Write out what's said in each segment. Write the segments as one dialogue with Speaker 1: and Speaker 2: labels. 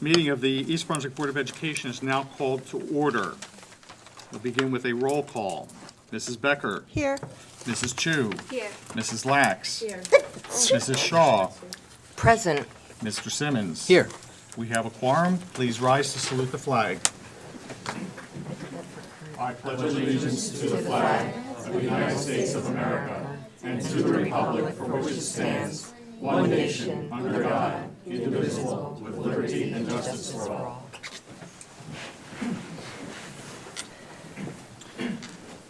Speaker 1: Meeting of the East Brunswick Board of Education is now called to order. We'll begin with a roll call. Mrs. Becker.
Speaker 2: Here.
Speaker 1: Mrs. Chu.
Speaker 2: Here.
Speaker 1: Mrs. Lax.
Speaker 2: Here.
Speaker 1: Mrs. Shaw.
Speaker 2: Present.
Speaker 1: Mr. Simmons.
Speaker 3: Here.
Speaker 1: We have a quorum. Please rise to salute the flag. I pledge allegiance to the flag of the United States of America and to the republic for which it stands, one nation, under God, indivisible, with liberty and justice for all.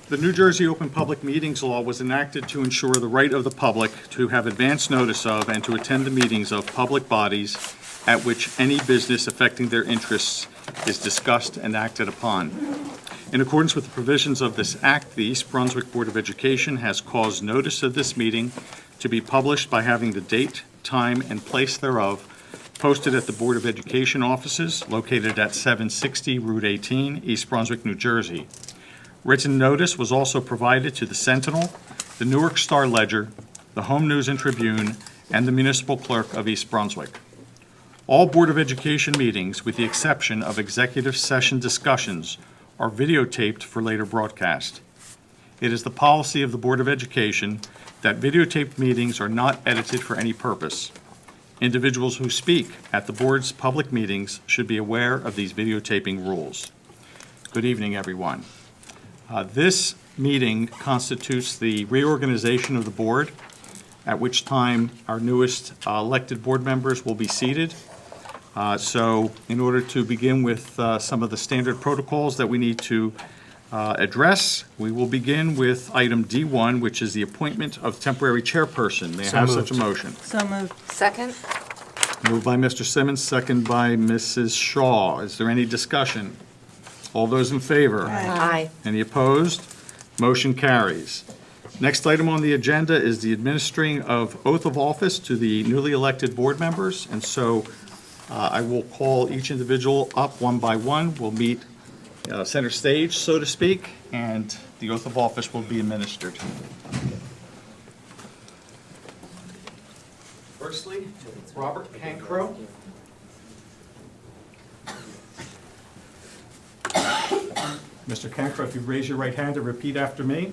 Speaker 1: The New Jersey Open Public Meetings Law was enacted to ensure the right of the public to have advance notice of and to attend the meetings of public bodies at which any business affecting their interests is discussed and acted upon. In accordance with the provisions of this Act, the East Brunswick Board of Education has caused notice of this meeting to be published by having the date, time, and place thereof posted at the Board of Education offices located at 760 Route 18, East Brunswick, New Jersey. Written notice was also provided to the Sentinel, the Newark Star-Ledger, the Home News and Tribune, and the Municipal Clerk of East Brunswick. All Board of Education meetings, with the exception of executive session discussions, are videotaped for later broadcast. It is the policy of the Board of Education that videotaped meetings are not edited for any purpose. Individuals who speak at the Board's public meetings should be aware of these videotaping rules. Good evening, everyone. This meeting constitutes the reorganization of the Board, at which time our newest elected board members will be seated. So in order to begin with some of the standard protocols that we need to address, we will begin with item D1, which is the appointment of temporary chairperson. May I have such a motion?
Speaker 2: So moved. Second.
Speaker 1: Moved by Mr. Simmons, second by Mrs. Shaw. Is there any discussion? All those in favor?
Speaker 2: Aye.
Speaker 1: Any opposed? Motion carries. Next item on the agenda is the administering of oath of office to the newly elected board members. And so I will call each individual up one by one. We'll meet center stage, so to speak, and the oath of office will be administered. Firstly, Robert Cancro. Mr. Cancro, if you raise your right hand and repeat after me.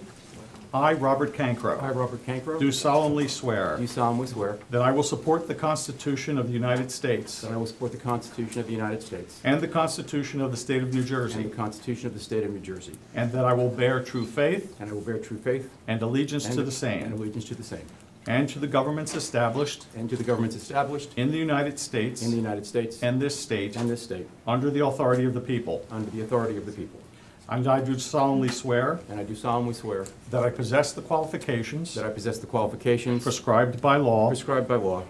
Speaker 1: I, Robert Cancro.
Speaker 3: I, Robert Cancro.
Speaker 1: Do solemnly swear.
Speaker 3: Do solemnly swear.
Speaker 1: That I will support the Constitution of the United States.
Speaker 3: That I will support the Constitution of the United States.
Speaker 1: And the Constitution of the State of New
Speaker 3: And
Speaker 1: Jersey.
Speaker 3: the Constitution of the State of New Jersey.
Speaker 1: And that I will bear true faith.
Speaker 3: And I will bear true faith.
Speaker 1: And allegiance to the
Speaker 3: And
Speaker 1: same.
Speaker 3: allegiance to the same.
Speaker 1: And to the governments established.
Speaker 3: And to the governments established.
Speaker 1: In the United States.
Speaker 3: In the United States.
Speaker 1: And this state.
Speaker 3: And this state.
Speaker 1: Under the authority of the people.
Speaker 3: Under the authority of the people.
Speaker 1: And I do solemnly swear.
Speaker 3: And I do solemnly swear.
Speaker 1: That I possess the qualifications.
Speaker 3: That I possess the qualifications.
Speaker 1: Prescribed by law.
Speaker 3: Prescribed by law.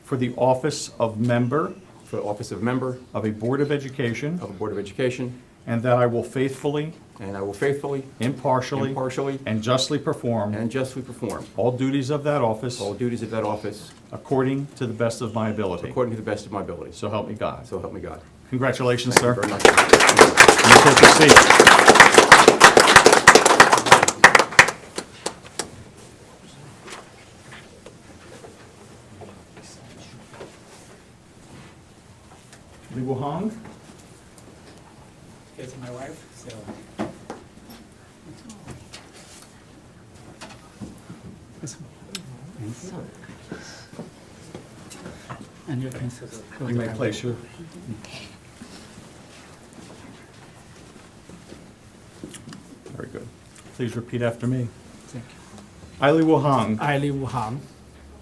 Speaker 1: For the office of member.
Speaker 3: For the office of member.
Speaker 1: Of a Board of Education.
Speaker 3: Of a Board of Education.
Speaker 1: And that I will faithfully.
Speaker 3: And I will faithfully.
Speaker 1: Impartially.
Speaker 3: Impartially.
Speaker 1: And justly perform.
Speaker 3: And justly perform.
Speaker 1: All duties of that office.
Speaker 3: All duties of that office.
Speaker 1: According to the best of my ability.
Speaker 3: According to the best of my ability.
Speaker 1: So help me God.
Speaker 3: So help me God.
Speaker 1: Congratulations,
Speaker 3: Thank
Speaker 1: sir.
Speaker 3: you very much.
Speaker 1: You may take your seat. Li Wuhang.
Speaker 4: It's my wife, so. And you can.
Speaker 1: You may place your. Very good. Please repeat after me.
Speaker 4: Thank you.
Speaker 1: I, Li Wuhang,
Speaker 4: I, Li Wuhang,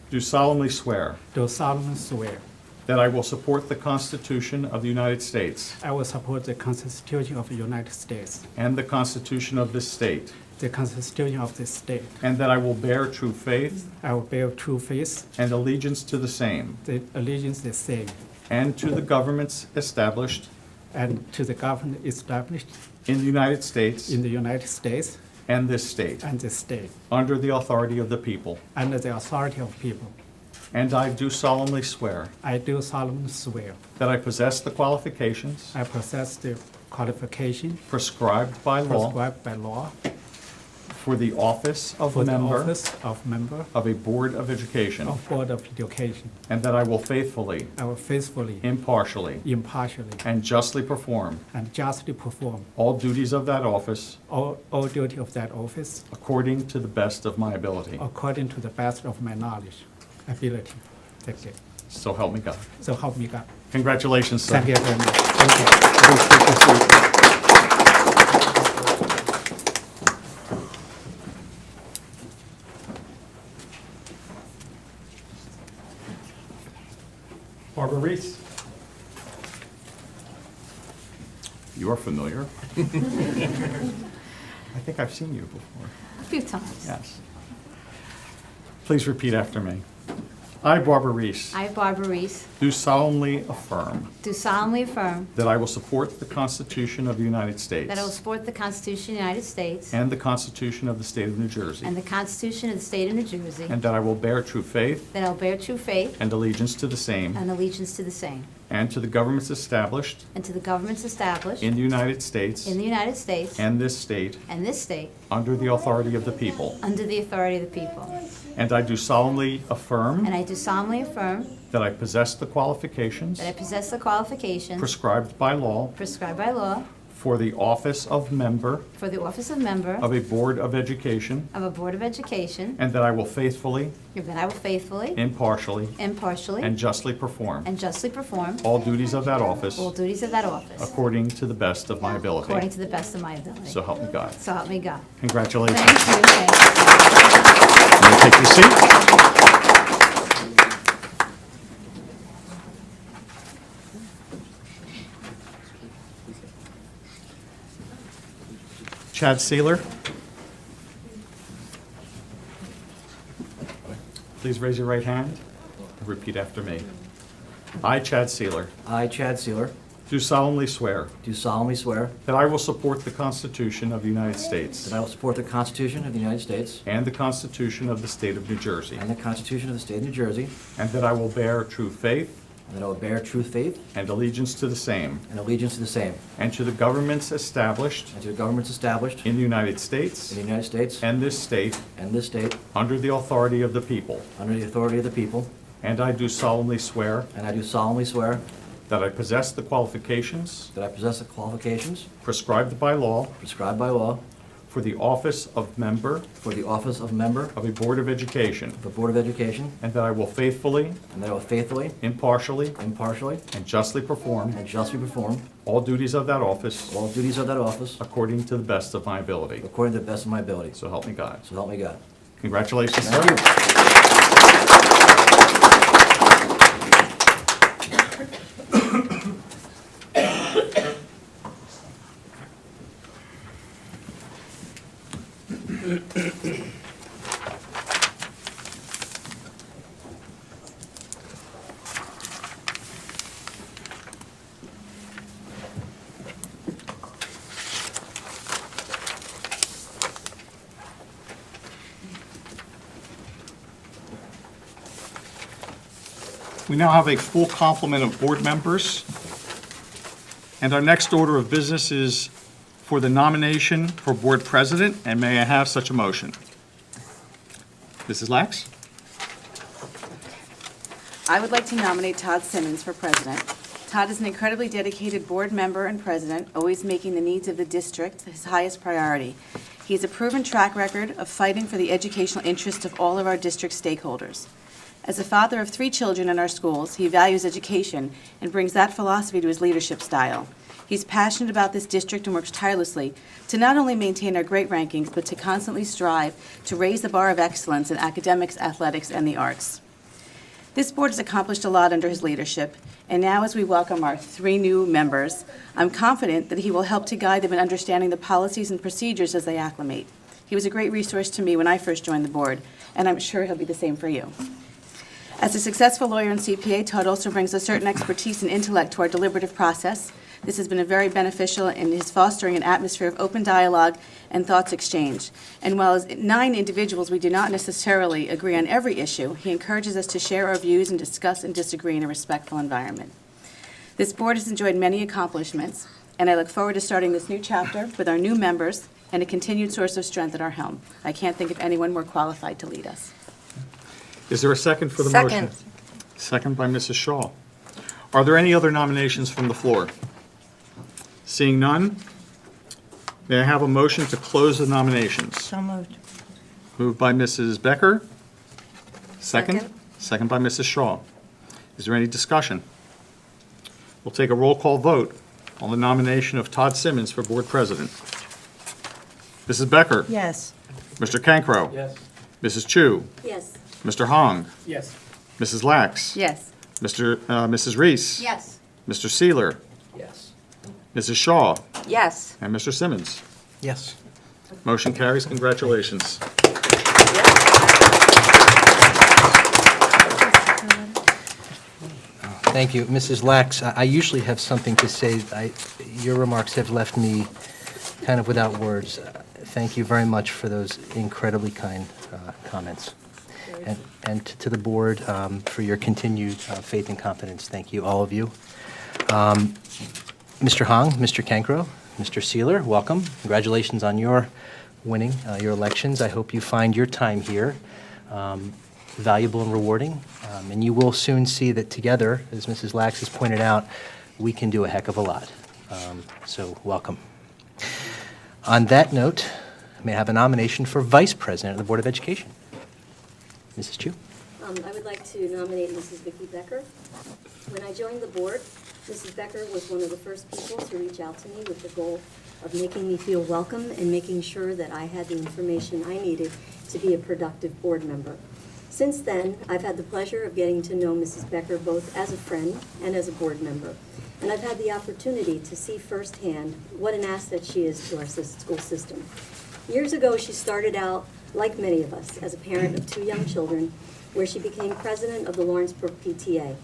Speaker 1: do solemnly swear
Speaker 4: do solemnly swear
Speaker 1: that I will support the Constitution of the United States
Speaker 4: I will support the Constitution of the United States,
Speaker 1: and the Constitution of this state,
Speaker 4: the Constitution of this state.
Speaker 1: and that I will bear true faith
Speaker 4: I will bear true faith,
Speaker 1: and allegiance to the same,
Speaker 4: the allegiance the same,
Speaker 1: and to the governments established
Speaker 4: and to the government established
Speaker 1: in the United States
Speaker 4: in the United States
Speaker 1: and this state,
Speaker 4: and this state,
Speaker 1: under the authority of the people.
Speaker 4: under the authority of people.
Speaker 1: And I do solemnly swear
Speaker 4: I do solemnly swear
Speaker 1: that I possess the qualifications
Speaker 4: I possess the qualification
Speaker 1: prescribed by law
Speaker 4: prescribed by law
Speaker 1: for the office of
Speaker 4: for the
Speaker 1: member
Speaker 4: office of member
Speaker 1: of a Board of Education,
Speaker 4: of Board of Education.
Speaker 1: and that I will faithfully,
Speaker 4: I will faithfully,
Speaker 1: impartially,
Speaker 4: impartially,
Speaker 1: and justly perform
Speaker 4: and justly perform
Speaker 1: all duties of that office
Speaker 4: all duty of that office
Speaker 1: according to the best of my ability.
Speaker 4: according to the best of my knowledge, ability. That's it.
Speaker 1: So help me God.
Speaker 4: So help me God.
Speaker 1: Congratulations, sir.
Speaker 4: Thank you very much. Thank you.
Speaker 1: Please take your seat. Barbara Reese. You are familiar. I think I've seen you before.
Speaker 5: A few times.
Speaker 1: Yes. Please repeat after me. I, Barbara Reese,
Speaker 5: I, Barbara Reese,
Speaker 1: do solemnly affirm
Speaker 5: do solemnly affirm
Speaker 1: that I will support the Constitution of the United States
Speaker 5: that I will support the Constitution of the United States
Speaker 1: and the Constitution of the State of New Jersey,
Speaker 5: and the Constitution of the State of New Jersey,
Speaker 1: and that I will bear true faith
Speaker 5: that I will bear true faith
Speaker 1: and allegiance to the same
Speaker 5: and allegiance to the same,
Speaker 1: and to the governments established
Speaker 5: and to the governments established
Speaker 1: in the United States
Speaker 5: in the United States
Speaker 1: and this state
Speaker 5: and this state
Speaker 1: under the authority of the people.
Speaker 5: under the authority of the people.
Speaker 1: And I do solemnly affirm
Speaker 5: And I do solemnly affirm
Speaker 1: that I possess the qualifications
Speaker 5: that I possess the qualifications
Speaker 1: prescribed by law
Speaker 5: prescribed by law
Speaker 1: for the office of member
Speaker 5: for the office of member
Speaker 1: of a Board of Education,
Speaker 5: of a Board of Education,
Speaker 1: and that I will faithfully,
Speaker 5: and that I will faithfully,
Speaker 1: impartially,
Speaker 5: impartially,
Speaker 1: and justly perform
Speaker 5: and justly perform
Speaker 1: all duties of that office
Speaker 5: all duties of that office
Speaker 1: according to the best of my
Speaker 5: according
Speaker 1: ability.
Speaker 5: to the best of my ability.
Speaker 1: So help me God.
Speaker 5: So help me God.
Speaker 1: Congratulations.
Speaker 5: Thank you. Thank you.
Speaker 1: You may take your seat. Chad Sealer. Please raise your right hand and repeat after me. I, Chad Sealer,
Speaker 6: I, Chad Sealer,
Speaker 1: do solemnly swear
Speaker 6: do solemnly swear
Speaker 1: that I will support the Constitution of the United States
Speaker 6: that I will support the Constitution of the United States
Speaker 1: and the Constitution of the State of New Jersey,
Speaker 6: and the Constitution of the State of New Jersey,
Speaker 1: and that I will bear true faith
Speaker 6: and that I will bear true faith
Speaker 1: and allegiance to the same,
Speaker 6: and allegiance to the same,
Speaker 1: and to the governments established
Speaker 6: and to the governments established
Speaker 1: in the United
Speaker 6: in
Speaker 1: States
Speaker 6: the United States
Speaker 1: and this state
Speaker 6: and this state
Speaker 1: under the authority of the people.
Speaker 6: under the authority of the people,
Speaker 1: And I do solemnly swear
Speaker 6: and I do solemnly swear
Speaker 1: that I possess the qualifications
Speaker 6: that I possess the qualifications
Speaker 1: prescribed by law
Speaker 6: prescribed by law
Speaker 1: for the office of member
Speaker 6: for the office of member
Speaker 1: of a Board of Education,
Speaker 6: of the Board of Education,
Speaker 1: and that I will faithfully,
Speaker 6: and that I will faithfully,
Speaker 1: impartially,
Speaker 6: impartially,
Speaker 1: and justly perform
Speaker 6: and justly perform
Speaker 1: all duties of that office
Speaker 6: all duties of that office
Speaker 1: according to the best of my ability.
Speaker 6: according to the best of my ability.
Speaker 1: So help me God.
Speaker 6: So help me God.
Speaker 1: Congratulations, sir.
Speaker 6: Thank you.
Speaker 1: We now have a full complement of board members. And our next order of business is for the nomination for board president, and may I have such a motion? Mrs. Lax?
Speaker 7: I would like to nominate Todd Simmons for president. Todd is an incredibly dedicated board member and president, always making the needs of the district his highest priority. He has a proven track record of fighting for the educational interests of all of our district stakeholders. As a father of 3 children in our schools, he values education and brings that philosophy to his leadership style. He's passionate about this district and works tirelessly to not only maintain our great rankings, but to constantly strive to raise the bar of excellence in academics, athletics, and the arts. This board has accomplished a lot under his leadership, and now as we welcome our 3 new members, I'm confident that he will help to guide them in understanding the policies and procedures as they acclimate. He was a great resource to me when I first joined the board, and I'm sure he'll be the same for you. As a successful lawyer and CPA, Todd also brings a certain expertise and intellect to our deliberative process. This has been very beneficial in his fostering an atmosphere of open dialogue and thoughts exchanged. And while as 9 individuals we do not necessarily agree on every issue, he encourages us to share our views and discuss and disagree in a respectful environment. This board has enjoyed many accomplishments, and I look forward to starting this new chapter with our new members and a continued source of strength at our helm. I can't think of anyone more qualified to lead us.
Speaker 1: Is there a second for the motion?
Speaker 2: Second.
Speaker 1: Second by Mrs. Shaw. Are there any other nominations from the floor? Seeing none, may I have a motion to close the nominations?
Speaker 2: So moved.
Speaker 1: Moved by Mrs. Becker. Second?
Speaker 2: Second.
Speaker 1: Second by Mrs. Shaw. Is there any discussion? We'll take a roll call vote on the nomination of Todd Simmons for Board President. Mrs. Becker?
Speaker 2: Yes.
Speaker 1: Mr. Cancro?
Speaker 3: Yes.
Speaker 1: Mrs. Chu?
Speaker 5: Yes.
Speaker 1: Mr. Hong?
Speaker 4: Yes.
Speaker 1: Mrs. Lax?
Speaker 7: Yes.
Speaker 1: Mrs. Reese?
Speaker 5: Yes.
Speaker 1: Mr. Seeler?
Speaker 6: Yes.
Speaker 1: Mrs. Shaw?
Speaker 2: Yes.
Speaker 1: And Mr. Simmons?
Speaker 6: Yes.
Speaker 1: Motion carries. Congratulations.
Speaker 8: Thank you. Mrs. Lax, I usually have something to say. Your remarks have left me kind of without words. Thank you very much for those incredibly kind comments. And to the board for your continued faith and confidence. Thank you, all of you. Mr. Hong, Mr. Cancro, Mr. Seeler, welcome. Congratulations on your winning your elections. I hope you find your time here valuable and rewarding. And you will soon see that together, as Mrs. Lax has pointed out, we can do a heck of a lot. So welcome. On that note, may I have a nomination for Vice President of the Board of Education? Mrs. Chu?
Speaker 9: I would like to nominate Mrs. Vicki Becker. When I joined the board, Mrs. Becker was one of the first people to reach out to me with the goal of making me feel welcome and making sure that I had the information I needed to be a productive board member. Since then, I've had the pleasure of getting to know Mrs. Becker both as a friend and as a board member. And I've had the opportunity to see firsthand what an asset she is to our school system. Years ago, she started out, like many of us, as a parent of 2 young children, where she became president of the Lawrenceburg PTA.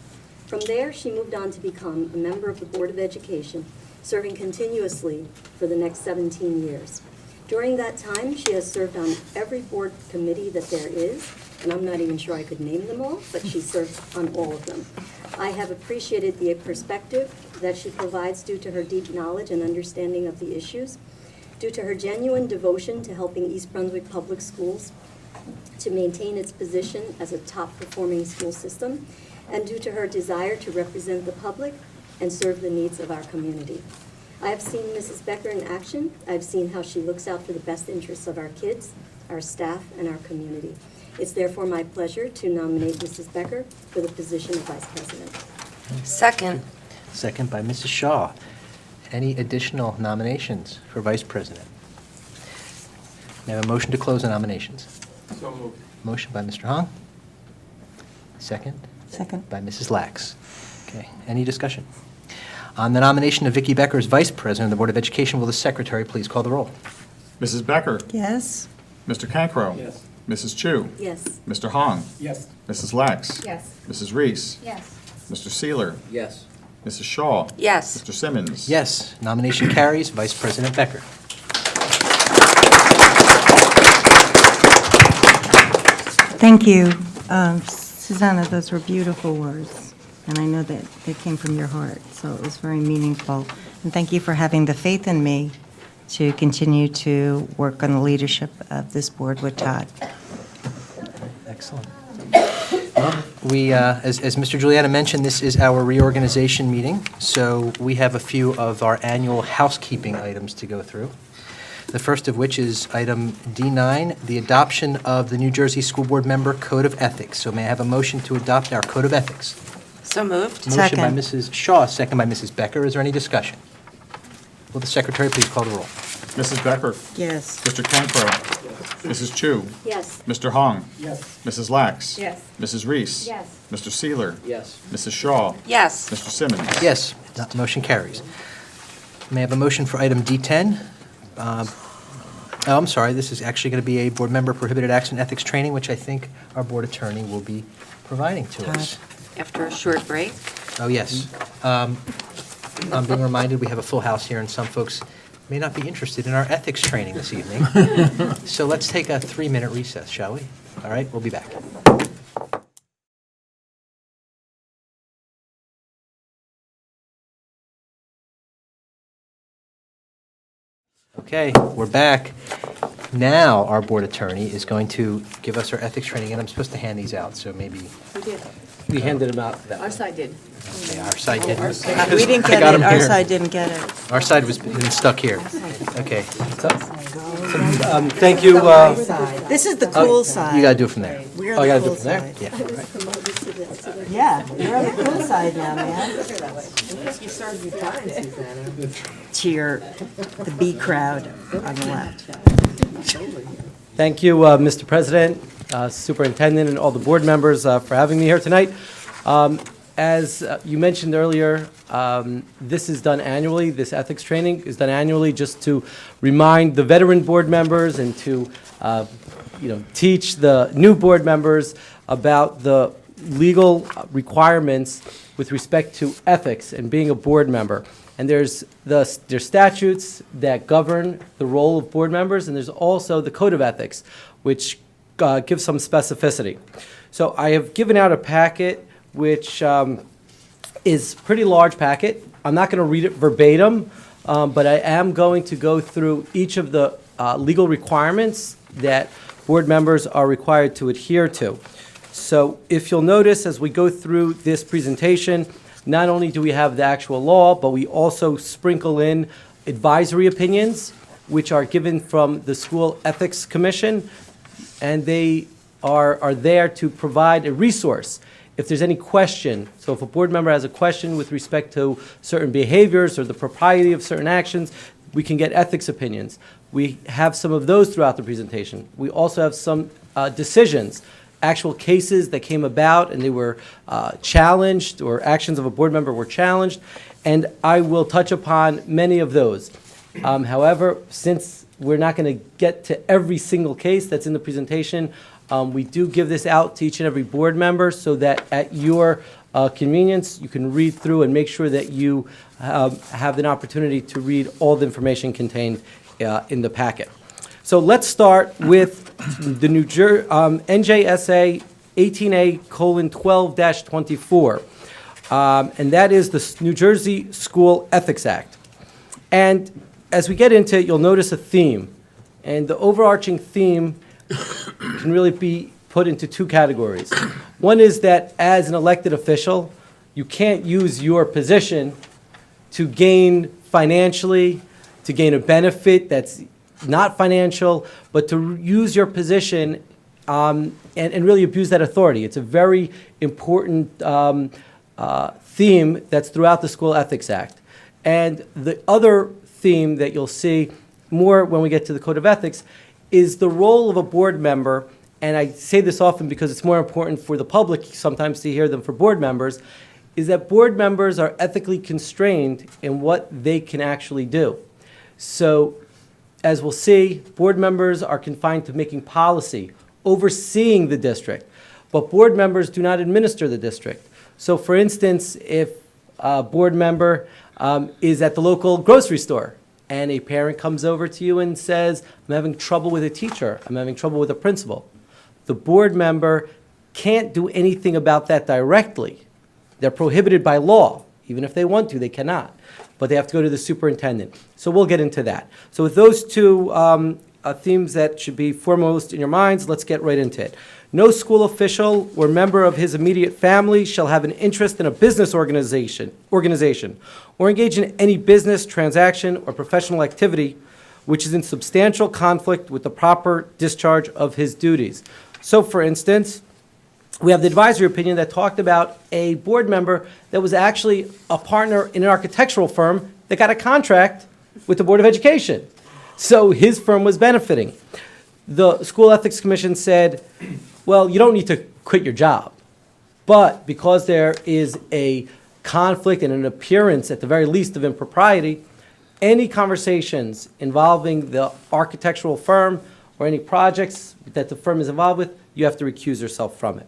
Speaker 9: From there, she moved on to become a member of the Board of Education, serving continuously for the next 17 years. During that time, she has served on every board committee that there is, and I'm not even sure I could name them all, but she served on all of them. I have appreciated the perspective that she provides due to her deep knowledge and understanding of the issues, due to her genuine devotion to helping East Brunswick Public Schools to maintain its position as a top-performing school system, and due to her desire to represent the public and serve the needs of our community. I have seen Mrs. Becker in action. I've seen how she looks out for the best interests of our kids, our staff, and our community. It's therefore my pleasure to nominate Mrs. Becker for the position of Vice President.
Speaker 2: Second.
Speaker 8: Second by Mrs. Shaw. Any additional nominations for Vice President? May I have a motion to close the nominations?
Speaker 3: So moved.
Speaker 8: Motion by Mr. Hong. Second?
Speaker 2: Second.
Speaker 8: By Mrs. Lax. Okay, any discussion? On the nomination of Vicki Becker as Vice President of the Board of Education, will the Secretary please call the roll?
Speaker 1: Mrs. Becker?
Speaker 2: Yes.
Speaker 1: Mr. Cancro?
Speaker 3: Yes.
Speaker 1: Mrs. Chu?
Speaker 9: Yes.
Speaker 1: Mr. Hong?
Speaker 4: Yes.
Speaker 1: Mrs. Lax?
Speaker 5: Yes.
Speaker 1: Mrs. Reese?
Speaker 5: Yes.
Speaker 1: Mr. Seeler?
Speaker 6: Yes.
Speaker 1: Mrs. Shaw?
Speaker 2: Yes.
Speaker 1: Mr. Simmons?
Speaker 8: Yes, nomination carries. Vice President Becker.
Speaker 10: Thank you. Susanna, those were beautiful words, and I know that they came from your heart, so it was very meaningful. And thank you for having the faith in me to continue to work on the leadership of this board with Todd.
Speaker 8: Excellent. Well, we, as Mr. Giuliano mentioned, this is our reorganization meeting, so we have a few of our annual housekeeping items to go through. The first of which is item D9, the adoption of the New Jersey School Board Member Code of Ethics. So may I have a motion to adopt our Code of Ethics?
Speaker 2: So moved.
Speaker 8: Motion by
Speaker 10: Second.
Speaker 8: Mrs. Shaw, second by Mrs. Becker. Is there any discussion? Will the Secretary please call the roll?
Speaker 1: Mrs. Becker?
Speaker 10: Yes.
Speaker 1: Mr. Cancro? Mrs. Chu?
Speaker 9: Yes.
Speaker 1: Mr. Hong?
Speaker 4: Yes.
Speaker 1: Mrs. Lax?
Speaker 7: Yes.
Speaker 1: Mrs. Reese?
Speaker 5: Yes.
Speaker 1: Mr. Seeler?
Speaker 6: Yes.
Speaker 1: Mrs. Shaw?
Speaker 2: Yes.
Speaker 1: Mr. Simmons?
Speaker 8: Yes, that motion carries. May I have a motion for item D10? I'm sorry, this is actually going to be a board member prohibited acts and ethics training, which I think our board attorney will be providing to us.
Speaker 2: After a short break.
Speaker 8: Oh, yes. I'm being reminded we have a full house here, and some folks may not be interested in our ethics training this evening. So let's take a 3-minute recess, shall we? All right, we'll be back. Okay, we're back. Now, our board attorney is going to give us our ethics training, and I'm supposed to hand these out, so maybe
Speaker 7: We did.
Speaker 8: we handed them out.
Speaker 7: Our side did.
Speaker 8: Okay, our side didn't.
Speaker 10: We didn't
Speaker 8: I
Speaker 10: get
Speaker 8: got
Speaker 10: it,
Speaker 8: 'em
Speaker 10: our
Speaker 8: here.
Speaker 10: side didn't get it.
Speaker 8: Our side was stuck here. Okay. Thank you.
Speaker 10: This is the cool side.
Speaker 8: You got to do it from there.
Speaker 10: We're
Speaker 8: Oh, I
Speaker 10: the
Speaker 8: got to do
Speaker 10: cool
Speaker 8: it from there?
Speaker 10: side.
Speaker 8: Yeah.
Speaker 9: Promoted to the
Speaker 10: Yeah, you're on the cool side now, man. Cheer the B crowd on the left.
Speaker 11: Thank you, Mr. President, Superintendent, and all the board members for having me here tonight. As you mentioned earlier, this is done annually. This ethics training is done annually just to remind the veteran board members and to teach the new board members about the legal requirements with respect to ethics and being a board member. And there's statutes that govern the role of board members, and there's also the Code of Ethics, which gives some specificity. So I have given out a packet which is a pretty large packet. I'm not going to read it verbatim, but I am going to go through each of the legal requirements that board members are required to adhere to. So if you'll notice, as we go through this presentation, not only do we have the actual law, but we also sprinkle in advisory opinions, which are given from the School Ethics Commission, and they are there to provide a resource if there's any question. So if a board member has a question with respect to certain behaviors or the propriety of certain actions, we can get ethics opinions. We have some of those throughout the presentation. We also have some decisions, actual cases that came about and they were challenged, or actions of a board member were challenged, and I will touch upon many of those. However, since we're not going to get to every single case that's in the presentation, we do give this out to each and every board member so that at your convenience, you can read through and make sure that you have an opportunity to read all the information contained in the packet. So let's start with the NJSA 18A:12-24, and that is the New Jersey School Ethics Act. And as we get into it, you'll notice a theme, and the overarching theme can really be put into two categories. One is that as an elected official, you can't use your position to gain financially, to gain a benefit that's not financial, but to use your position and really abuse that authority. It's a very important theme that's throughout the School Ethics Act. And the other theme that you'll see more when we get to the Code of Ethics is the role of a board member, and I say this often because it's more important for the public sometimes to hear than for board members, is that board members are ethically constrained in what they can actually do. So, as we'll see, board members are confined to making policy, overseeing the district, but board members do not administer the district. So, for instance, if a board member is at the local grocery store, and a parent comes over to you and says, I'm having trouble with a teacher, I'm having trouble with a principal, the board member can't do anything about that directly. They're prohibited by law. Even if they want to, they cannot. But they have to go to the superintendent. So we'll get into that. So with those two themes that should be foremost in your minds, let's get right into it. No school official or member of his immediate family shall have an interest in a business organization or engage in any business, transaction, or professional activity which is in substantial conflict with the proper discharge of his duties. So, for instance, we have the advisory opinion that talked about a board member that was actually a partner in an architectural firm that got a contract with the Board of Education. So his firm was benefiting. The School Ethics Commission said, well, you don't need to quit your job. But because there is a conflict and an appearance, at the very least, of impropriety, any conversations involving the architectural firm or any projects that the firm is involved with, you have to recuse yourself from it.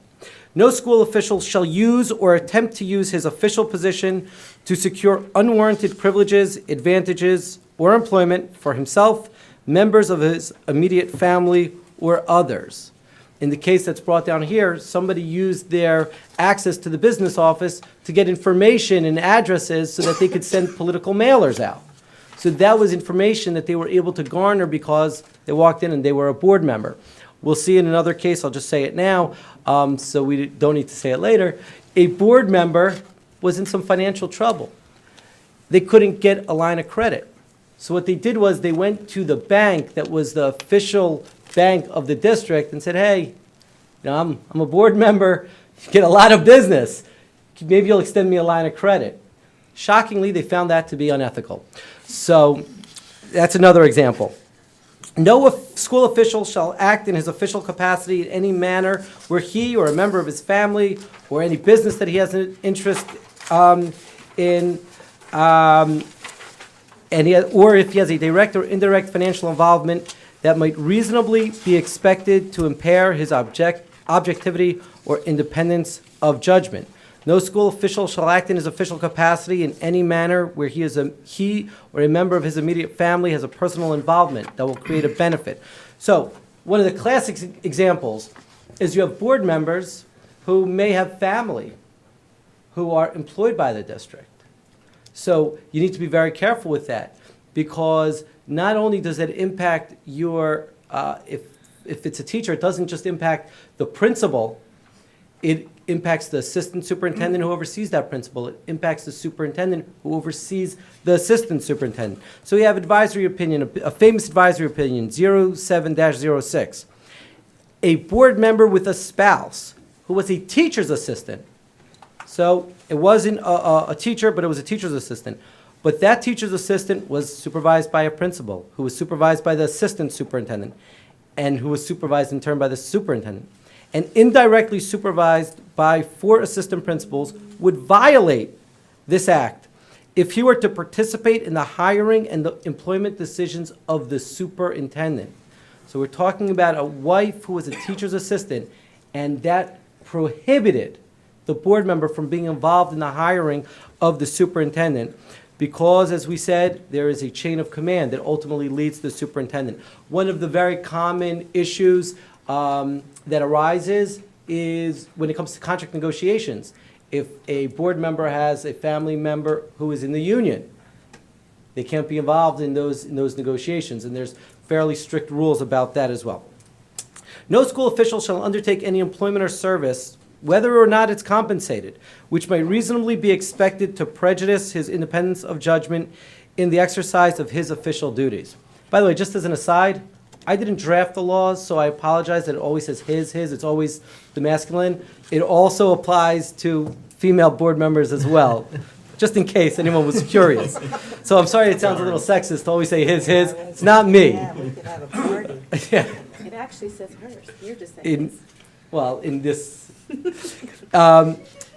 Speaker 11: No school official shall use or attempt to use his official position to secure unwarranted privileges, advantages, or employment for himself, members of his immediate family, or others. In the case that's brought down here, somebody used their access to the business office to get information and addresses so that they could send political mailers out. So that was information that they were able to garner because they walked in and they were a board member. We'll see in another case, I'll just say it now, so we don't need to say it later. A board member was in some financial trouble. They couldn't get a line of credit. So what they did was they went to the bank that was the official bank of the district and said, hey, you know, I'm a board member, you get a lot of business. Maybe you'll extend me a line of credit. Shockingly, they found that to be unethical. So that's another example. No school official shall act in his official capacity in any manner where he or a member of his family or any business that he has an interest in, or if he has a direct or indirect financial involvement that might reasonably be expected to impair his objectivity or independence of judgment. No school official shall act in his official capacity in any manner where he or a member of his immediate family has a personal involvement that will create a benefit. So one of the classic examples is you have board members who may have family who are employed by the district. So you need to be very careful with that, because not only does it impact your, if it's a teacher, it doesn't just impact the principal, it impacts the assistant superintendent who oversees that principal. It impacts the superintendent who oversees the assistant superintendent. So we have advisory opinion, a famous advisory opinion, 07-06. A board member with a spouse who was a teacher's assistant. So it wasn't a teacher, but it was a teacher's assistant. But that teacher's assistant was supervised by a principal, who was supervised by the assistant superintendent, and who was supervised in turn by the superintendent. And indirectly supervised by 4 assistant principals would violate this act if he were to participate in the hiring and the employment decisions of the superintendent. So we're talking about a wife who was a teacher's assistant, and that prohibited the board member from being involved in the hiring of the superintendent, because, as we said, there is a chain of command that ultimately leads to the superintendent. One of the very common issues that arises is when it comes to contract negotiations. If a board member has a family member who is in the union, they can't be involved in those negotiations, and there's fairly strict rules about that as well. No school official shall undertake any employment or service, whether or not it's compensated, which might reasonably be expected to prejudice his independence of judgment in the exercise of his official duties. By the way, just as an aside, I didn't draft the laws, so I apologize that it always says his, it's always the masculine. It also applies to female board members as well, just in case anyone was curious. So I'm sorry it sounds a little sexist to always say his. It's not me.
Speaker 10: Yeah, we could have a party.
Speaker 11: Yeah.
Speaker 7: It actually says hers. You're just saying
Speaker 11: In,
Speaker 7: his.
Speaker 11: well, in this.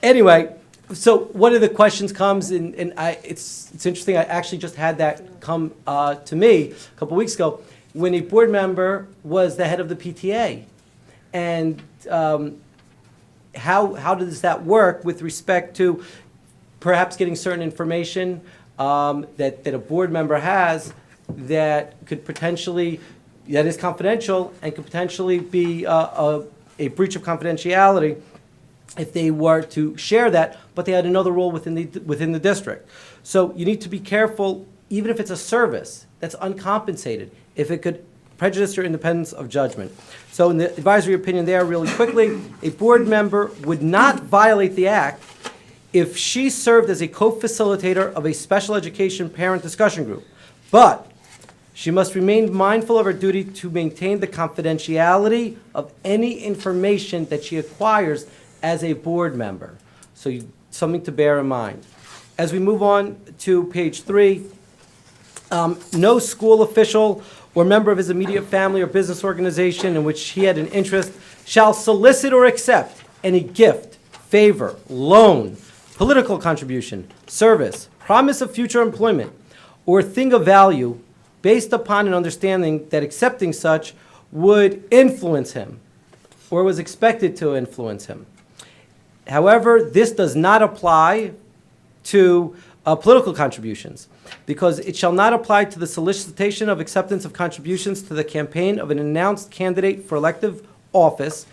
Speaker 11: Anyway, so one of the questions comes, and it's interesting, I actually just had that come to me a couple weeks ago, when a board member was the head of the PTA. And how does that work with respect to perhaps getting certain information that a board member has that could potentially, that is confidential and could potentially be a breach of confidentiality if they were to share that, but they had another role within the district. So you need to be careful, even if it's a service that's uncompensated, if it could prejudice your independence of judgment. So in the advisory opinion there, really quickly, a board member would not violate the act if she served as a co-facilitator of a special education parent discussion group, but she must remain mindful of her duty to maintain the confidentiality of any information that she acquires as a board member. So something to bear in mind. As we move on to page 3, no school official or member of his immediate family or business organization in which he had an interest shall solicit or accept any gift, favor, loan, political contribution, service, promise of future employment, or thing of value based upon an understanding that accepting such would influence him or was expected to influence him. However, this does not apply to political contributions, because it shall not apply to the solicitation of acceptance of contributions to the campaign of an announced candidate for elective office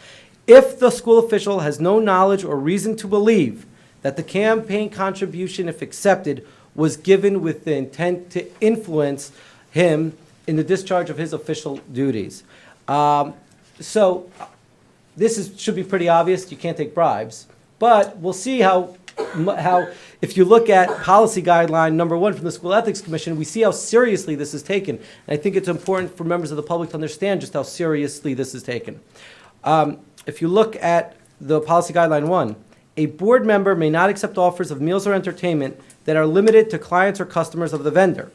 Speaker 11: if the school official has no knowledge or reason to believe that the campaign contribution, if accepted, was given with the intent to influence him in the discharge of his official duties. So this should be pretty obvious. You can't take bribes. But we'll see how, if you look at policy guideline number 1 from the School Ethics Commission, we see how seriously this is taken. And I think it's important for members of the public to understand just how seriously this is taken. If you look at the policy guideline 1, a board member may not accept offers of meals or entertainment that are limited to clients or customers of the vendor.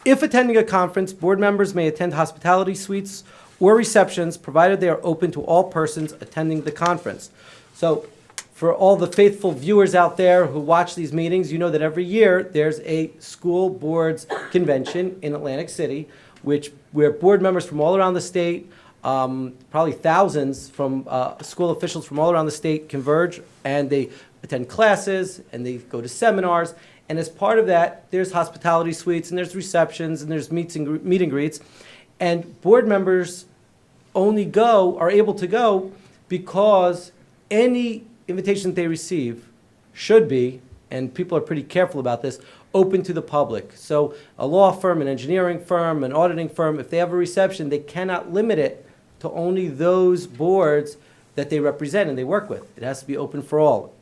Speaker 11: If attending a conference, board members may attend hospitality suites or receptions, provided they are open to all persons attending the conference. So, for all the faithful viewers out there who watch these meetings, you know that every year there's a school boards convention in Atlantic City, where board members from all around the state, probably thousands from school officials from all around the state converge, and they attend classes and they go to seminars. And as part of that, there's hospitality suites and there's receptions and there's meet and greets. And board members are able to go because any invitation that they receive should be, and people are pretty careful about this, open to the public. So a law firm, an engineering firm, an auditing firm, if they have a reception, they cannot limit it to only those boards that they represent and they work with. It has to be open for all.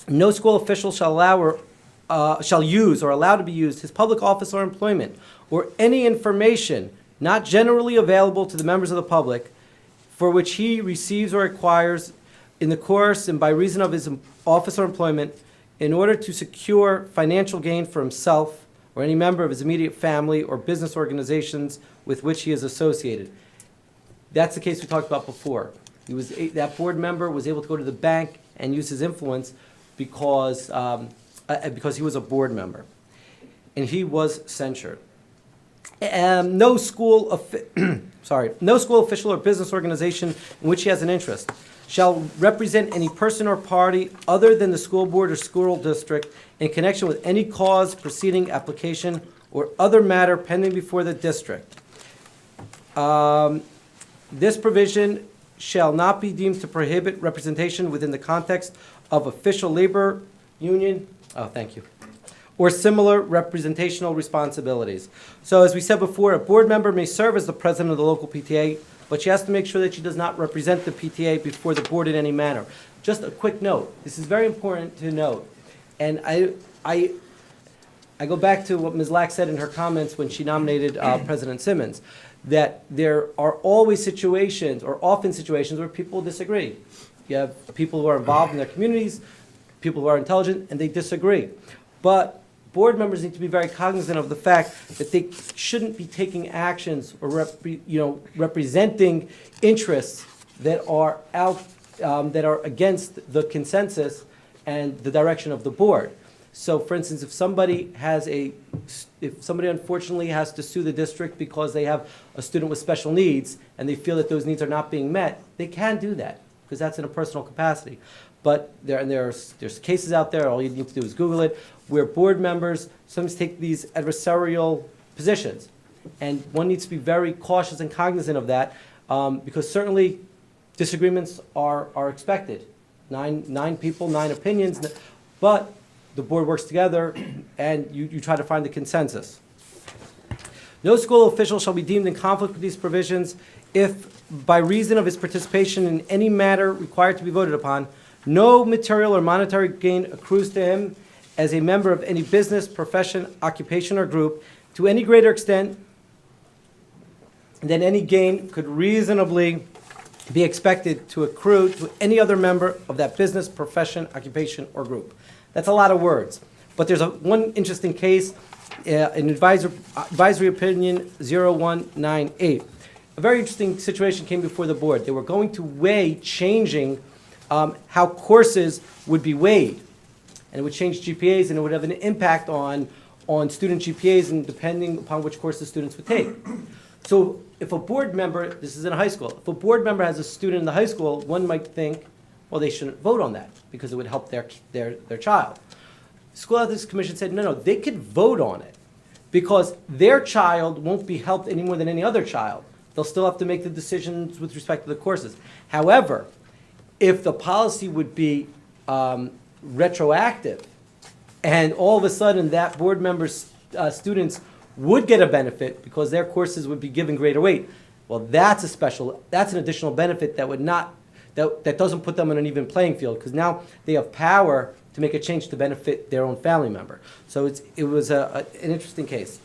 Speaker 11: No school official shall use or allow to be used his public office or employment or any information not generally available to the members of the public for which he receives or acquires in the course and by reason of his office or employment in order to secure financial gain for himself or any member of his immediate family or business organizations with which he is associated. That's the case we talked about before. That board member was able to go to the bank and use his influence because he was a board member, and he was censured. No school official or business organization in which he has an interest shall represent any person or party other than the school board or school district in connection with any cause, proceeding, application, or other matter pending before the district. This provision shall not be deemed to prohibit representation within the context of official labor union, or similar representational responsibilities. So as we said before, a board member may serve as the president of the local PTA, but she has to make sure that she does not represent the PTA before the board in any manner. Just a quick note. This is very important to note. And I go back to what Ms. Lack said in her comments when she nominated President Simmons, that there are always situations, or often situations, where people disagree. You have people who are involved in their communities, people who are intelligent, and they disagree. But board members need to be very cognizant of the fact that they shouldn't be taking actions or representing interests that are against the consensus and the direction of the board. So, for instance, if somebody unfortunately has to sue the district because they have a student with special needs and they feel that those needs are not being met, they can do that because that's in a personal capacity. But there's cases out there, all you need to do is Google it, where board members sometimes take these adversarial positions. And one needs to be very cautious and cognizant of that, because certainly disagreements are expected. Nine people, 9 opinions, but the board works together and you try to find a consensus. No school official shall be deemed in conflict with these provisions if, by reason of his participation in any matter required to be voted upon, no material or monetary gain accrues to him as a member of any business, profession, occupation, or group to any greater extent than any gain could reasonably be expected to accrue to any other member of that business, profession, occupation, or group. That's a lot of words. But there's one interesting case, in advisory opinion 0198. A very interesting situation came before the board. They were going to weigh changing how courses would be weighed. And it would change GPAs, and it would have an impact on student GPAs and depending upon which courses students would take. So if a board member, this is in a high school, if a board member has a student in the high school, one might think, well, they shouldn't vote on that because it would help their child. School Ethics Commission said, no, they could vote on it because their child won't be helped any more than any other child. They'll still have to make the decisions with respect to the courses. However, if the policy would be retroactive, and all of a sudden that board member's students would get a benefit because their courses would be given greater weight. Well, that's an additional benefit that doesn't put them on an even playing field, because now they have power to make a change to benefit their own family member. So it was an interesting case.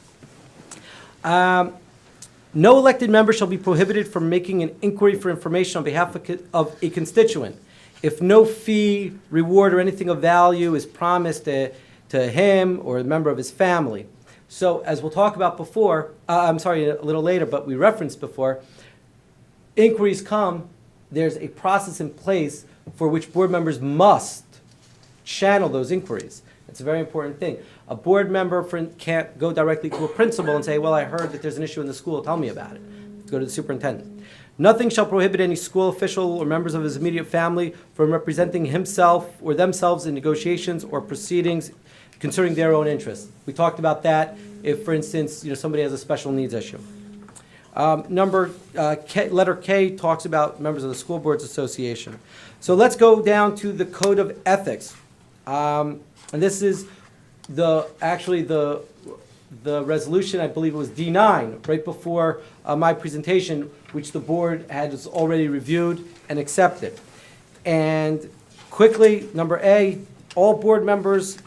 Speaker 11: No elected member shall be prohibited from making an inquiry for information on behalf of a constituent if no fee, reward, or anything of value is promised to him or a member of his family. So as we'll talk about before, a little later, but we referenced before, inquiries come, there's a process in place for which board members must channel those inquiries. It's a very important thing. A board member can't go directly to a principal and say, well, I heard that there's an issue in the school, tell me about it. Go to the superintendent. Nothing shall prohibit any school official or members of his immediate family from representing himself or themselves in negotiations or proceedings concerning their own interests. We talked about that if, for instance, somebody has a special needs issue. Letter K talks about members of the School Boards Association. So let's go down to the Code of Ethics. And this is the resolution, I believe it was D9, right before my presentation, which the board has already reviewed and accepted. And quickly, number A, all board members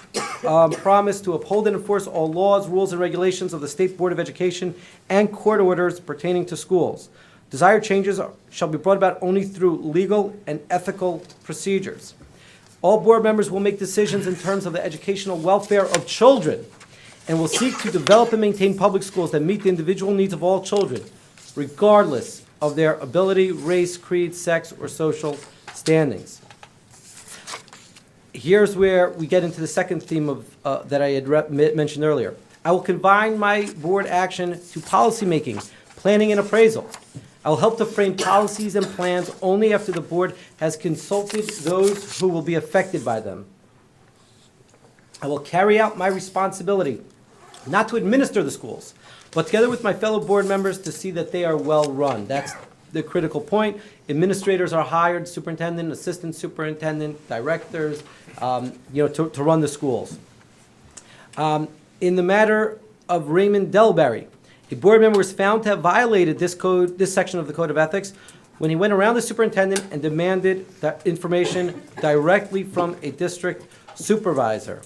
Speaker 11: promise to uphold and enforce all laws, rules, and regulations of the State Board of Education and court orders pertaining to schools. Desired changes shall be brought about only through legal and ethical procedures. All board members will make decisions in terms of the educational welfare of children and will seek to develop and maintain public schools that meet the individual needs of all children, regardless of their ability, race, creed, sex, or social standings. Here's where we get into the second theme of that I had mentioned earlier. I will confine my board action to policymaking, planning, and appraisal. I will help to frame policies and plans only after the board has consulted those who will be affected by them. I will carry out my responsibility not to administer the schools, but together with my fellow board members to see that they are well run. That's the critical point. Administrators are hired, superintendent, assistant superintendent, directors, to run the schools. In the matter of Raymond Delberry, a board member was found to have violated this section of the Code of Ethics when he went around the superintendent and demanded that information directly from a district supervisor.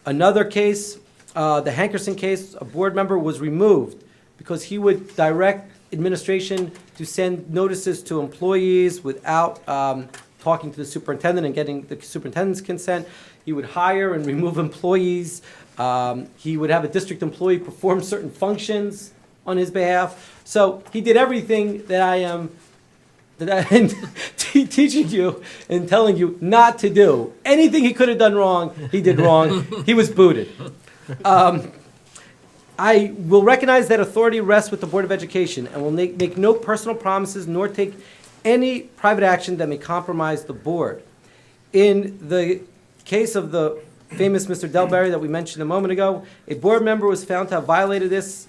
Speaker 11: Another case, the Hankerson case, a board member was removed because he would direct administration to send notices to employees without talking to the superintendent and getting the superintendent's consent. He would hire and remove employees. He would have a district employee perform certain functions on his behalf. So he did everything that I am teaching you and telling you not to do. Anything he could have done wrong, he did wrong. He was booted. I will recognize that authority rests with the Board of Education and will make no personal promises nor take any private action that may compromise the board. In the case of the famous Mr. Delberry that we mentioned a moment ago, a board member was found to have violated this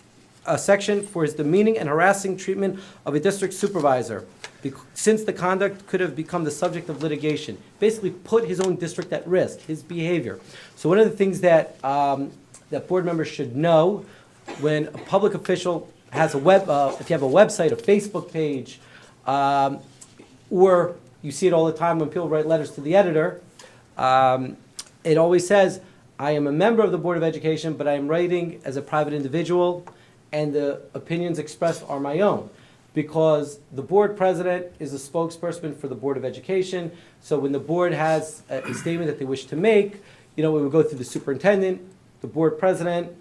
Speaker 11: section for his demeaning and harassing treatment of a district supervisor, since the conduct could have become the subject of litigation. Basically put his own district at risk, his behavior. So one of the things that board members should know when a public official has if you have a website, a Facebook page, or you see it all the time when people write letters to the editor, it always says, I am a member of the Board of Education, but I am writing as a private individual, and the opinions expressed are my own. Because the board president is a spokesperson for the Board of Education, so when the board has a statement that they wish to make, it would go through the superintendent, the board president.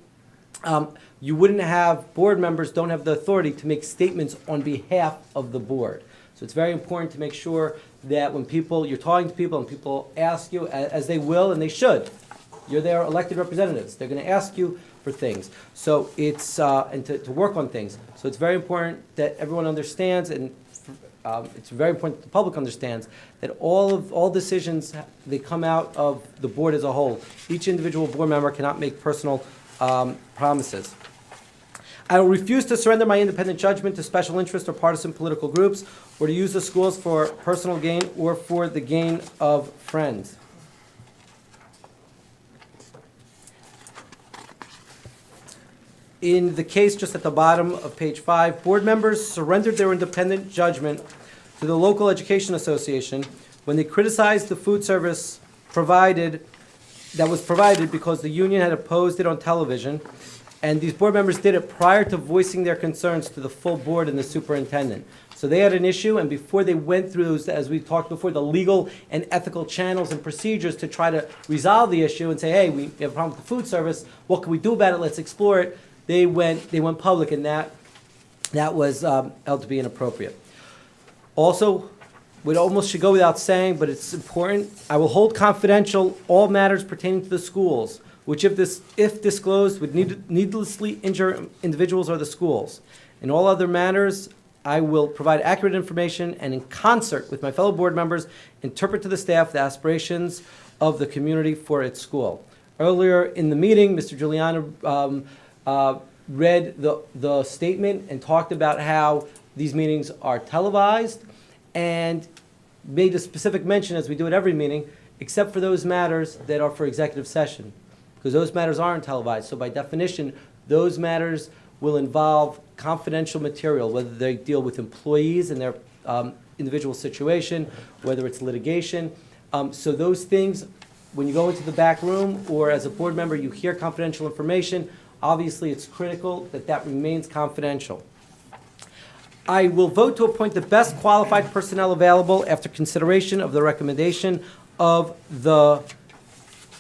Speaker 11: You wouldn't have, board members don't have the authority to make statements on behalf of the board. So it's very important to make sure that when you're talking to people and people ask you, as they will and they should, you're their elected representatives. They're going to ask you for things. So it's, and to work on things. So it's very important that everyone understands, and it's very important that the public understands that all decisions, they come out of the board as a whole. Each individual board member cannot make personal promises. I will refuse to surrender my independent judgment to special interest or partisan political groups, or to use the schools for personal gain or for the gain of friends. In the case just at the bottom of page 5, board members surrendered their independent judgment to the local education association when they criticized the food service that was provided because the union had opposed it on television, and these board members did it prior to voicing their concerns to the full board and the superintendent. So they had an issue, and before they went through those, as we talked before, the legal and ethical channels and procedures to try to resolve the issue and say, hey, we have a problem with the food service, what can we do about it, let's explore it, they went public, and that was held to be inappropriate. Also, it almost should go without saying, but it's important, I will hold confidential all matters pertaining to the schools, which if disclosed would needlessly injure individuals or the schools. In all other matters, I will provide accurate information and in concert with my fellow board members, interpret to the staff the aspirations of the community for its school. Earlier in the meeting, Mr. Giuliano read the statement and talked about how these meetings are televised and made a specific mention, as we do at every meeting, except for those matters that are for executive session, because those matters aren't televised. So by definition, those matters will involve confidential material, whether they deal with employees and their individual situation, whether it's litigation. So those things, when you go into the back room or as a board member, you hear confidential information, obviously it's critical that that remains confidential. I will vote to appoint the best qualified personnel available after consideration of the recommendation of the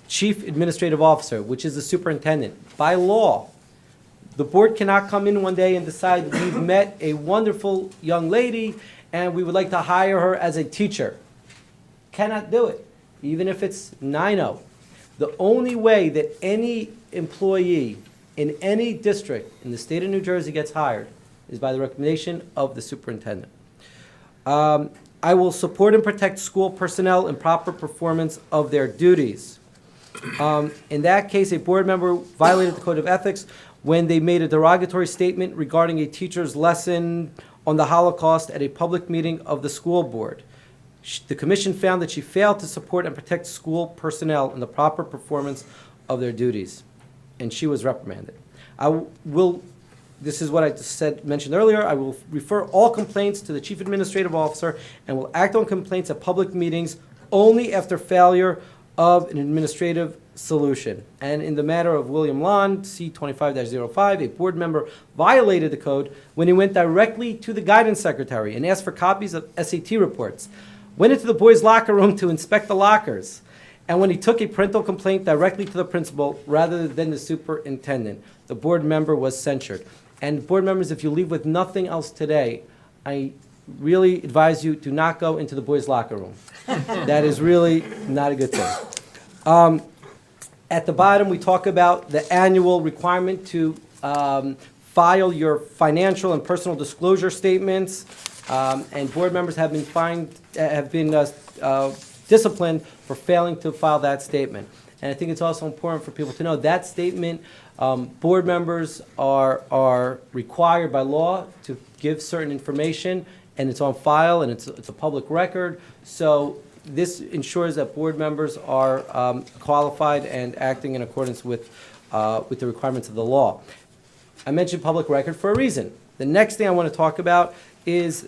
Speaker 11: Chief Administrative Officer, which is the superintendent. By law, the board cannot come in one day and decide we've met a wonderful young lady and we would like to hire her as a teacher. Cannot do it, even if it's 9-0. The only way that any employee in any district in the state of New Jersey gets hired is by the recommendation of the superintendent. I will support and protect school personnel in proper performance of their duties. In that case, a board member violated the code of ethics when they made a derogatory statement regarding a teacher's lesson on the Holocaust at a public meeting of the school board. The commission found that she failed to support and protect school personnel in the proper performance of their duties, and she was reprimanded. This is what I just mentioned earlier. I will refer all complaints to the Chief Administrative Officer and will act on complaints at public meetings only after failure of an administrative solution. And in the matter of William Lon, C-25-05, a board member violated the code when he went directly to the guidance secretary and asked for copies of SAT reports, went into the boys' locker room to inspect the lockers, and when he took a parental complaint directly to the principal rather than the superintendent, the board member was censured. And board members, if you leave with nothing else today, I really advise you do not go into the boys' locker room. That is really not a good thing. At the bottom, we talk about the annual requirement to file your financial and personal disclosure statements, and board members have been disciplined for failing to file that statement. And I think it's also important for people to know that statement, board members are required by law to give certain information, and it's on file, and it's a public record. So this ensures that board members are qualified and acting in accordance with the requirements of the law. I mentioned public record for a reason. The next thing I want to talk about is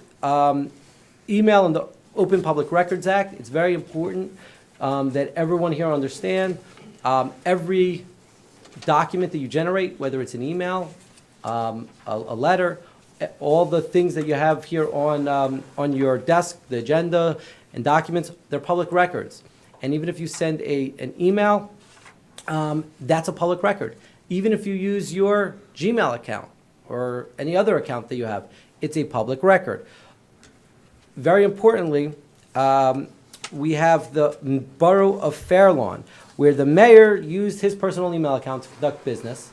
Speaker 11: email and the Open Public Records Act. It's very important that everyone here understand every document that you generate, whether it's an email, a letter, all the things that you have here on your desk, the agenda and documents, they're public records. And even if you send an email, that's a public record. Even if you use your Gmail account or any other account that you have, it's a public record. Very importantly, we have the Borough of Fairlawn, where the mayor used his personal email account to conduct business.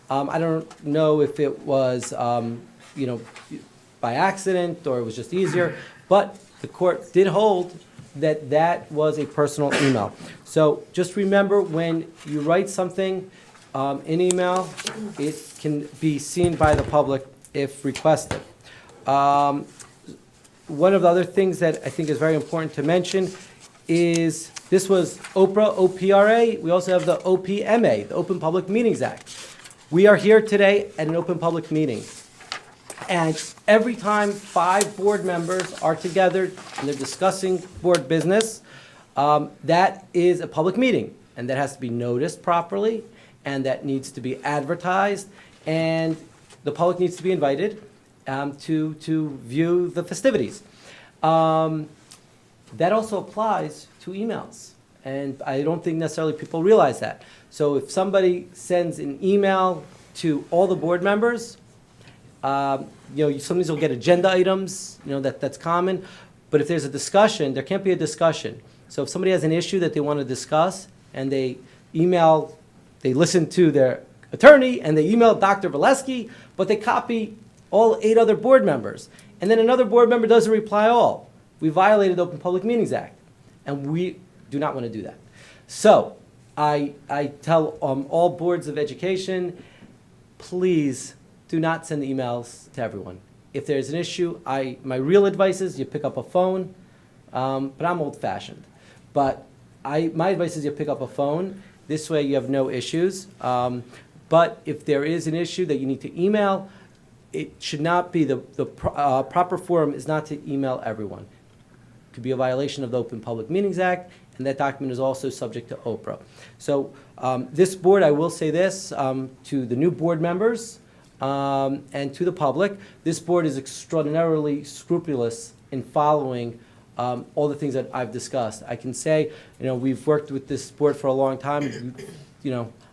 Speaker 11: I don't know if it was, by accident or it was just easier, but the court did hold that that was a personal email. So just remember, when you write something in email, it can be seen by the public if requested. One of the other things that I think is very important to mention is this was OPRA, OPRA. We also have the OPMA, the Open Public Meetings Act. We are here today at an open public meeting. And every time 5 board members are together and they're discussing board business, that is a public meeting. And that has to be noticed properly, and that needs to be advertised, and the public needs to be invited to view the festivities. That also applies to emails, and I don't think necessarily people realize that. So if somebody sends an email to all the board members, sometimes you'll get agenda items, that's common, but if there's a discussion, there can't be a discussion. So if somebody has an issue that they want to discuss, and they listen to their attorney, and they email Dr. Valesky, but they copy all 8 other board members, and then another board member doesn't reply all. We violated the Open Public Meetings Act, and we do not want to do that. So I tell all boards of education, please do not send emails to everyone. If there's an issue, my real advice is you pick up a phone, but I'm old-fashioned. But my advice is you pick up a phone. This way you have no issues. But if there is an issue that you need to email, it should not be, the proper forum is not to email everyone. It could be a violation of the Open Public Meetings Act, and that document is also subject to OPRA. So this board, I will say this to the new board members and to the public, this board is extraordinarily scrupulous in following all the things that I've discussed. I can say, we've worked with this board for a long time.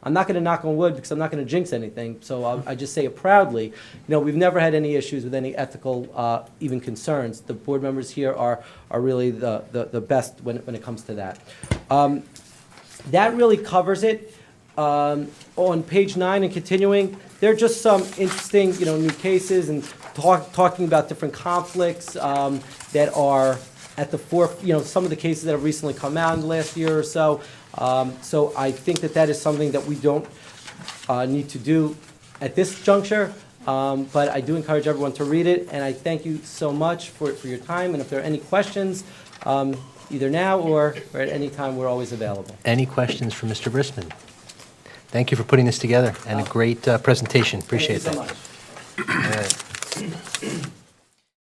Speaker 11: I'm not going to knock on wood because I'm not going to jinx anything, so I just say it proudly. We've never had any issues with any ethical, even concerns. The board members here are really the best when it comes to that. That really covers it. On page 9 and continuing, there are just some interesting, new cases and talking about different conflicts that are at the some of the cases that have recently come out in the last year or so. So I think that is something that we don't need to do at this juncture, but I do encourage everyone to read it, and I thank you so much for your time, and if there are any questions, either now or at any time, we're always available.
Speaker 8: Any questions for Mr. Brisman? Thank you for putting this together, and a great presentation. Appreciate that.
Speaker 11: Thank you so much.